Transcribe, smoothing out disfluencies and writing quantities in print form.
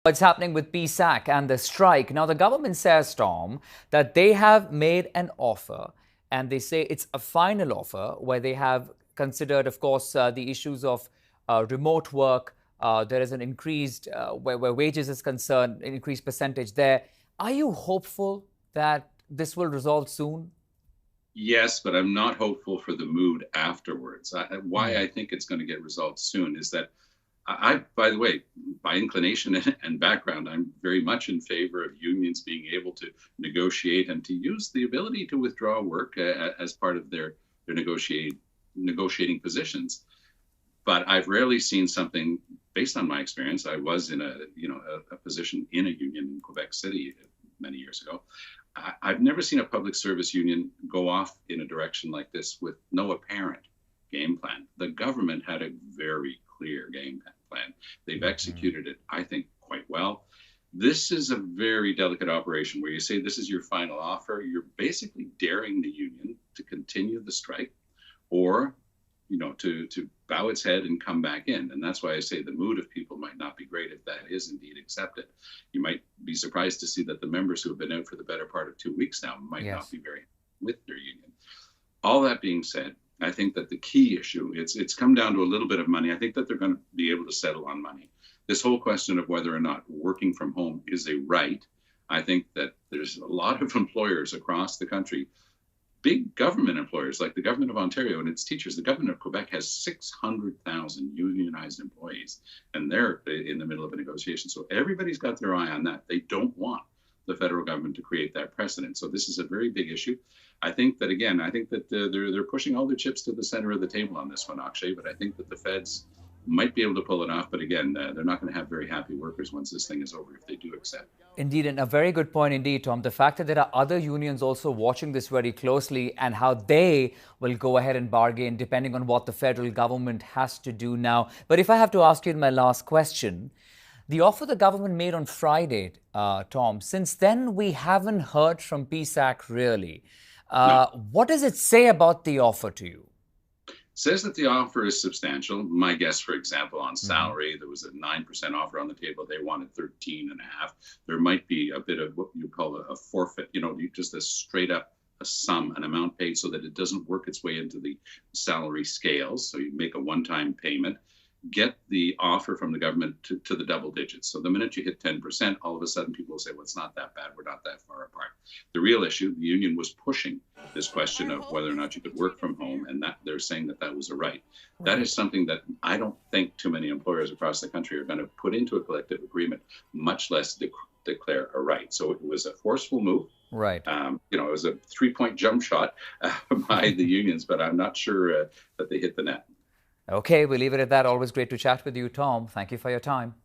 What's happening with PSAC and the strike? Now, the government says, Tom, that they have made an offer and they say it's a final offer where they have considered, of course, the issues of remote work. There is an increased, where wages is concerned, an increased percentage there. Are you hopeful that this will resolve soon? Yes, but I'm not hopeful for the mood afterwards. Why Hmm. I think it's going to get resolved soon is that by the way, by inclination and background, I'm very much in favor of unions being able to negotiate and to use the ability to withdraw work as part of their negotiating positions. But I've rarely seen something based on my experience. I was in a position in a union in Quebec City many years ago. I've never seen a public service union go off in a direction like this with no apparent game plan. The government had a very clear game plan. They've executed it, I think, quite well. This is a very delicate operation where you say this is your final offer. You're basically daring the union to continue the strike or to bow its head and come back in. And that's why I say the mood of people might not be great if that is indeed accepted. You might be surprised to see that the members who have been out for the better part of 2 weeks now might not Yes. be very with their union. All that being said, I think that the key issue, it's come down to a little bit of money. I think that they're going to be able to settle on money. This whole question of whether or not working from home is a right, I think that there's a lot of employers across the country, big government employers like the government of Ontario and its teachers. The government of Quebec has 600,000 unionized employees, and they're in the middle of a negotiation. So everybody's got their eye on that. They don't want the federal government to create that precedent. So this is a very big issue. I think that they're pushing all their chips to the center of the table on this one, Akshay. But I think that the feds might be able to pull it off. But again, they're not going to have very happy workers once this thing is over if they do accept. Indeed, and a very good point indeed, Tom. The fact that there are other unions also watching this very closely and how they will go ahead and bargain depending on what the federal government has to do now. But if I have to ask you in my last question, the offer the government made on Friday, Tom, since then we haven't heard from PSAC really. No. What does it say about the offer to you? Says that the offer is substantial. My guess, for example, on Hmm. salary, there was a 9% offer on the table. They wanted 13 and a half. There might be a bit of what you call a forfeit, just a straight up a sum, an amount paid so that it doesn't work its way into the salary scales. So you make a one-time payment, get the offer from the government to the double digits. So the minute you hit 10%, all of a sudden people will say, well, it's not that bad. We're not that far apart. The real issue, the union was pushing this question of whether or not you could work from home, and that they're saying that that was a right. That is Right. something that I don't think too many employers across the country are going to put into a collective agreement, much less declare a right. So it was a forceful move. Right. It was a 3-point jump shot by the unions, but I'm not sure that they hit the net. Okay, we'll leave it at that. Always great to chat with you, Tom. Thank you for your time.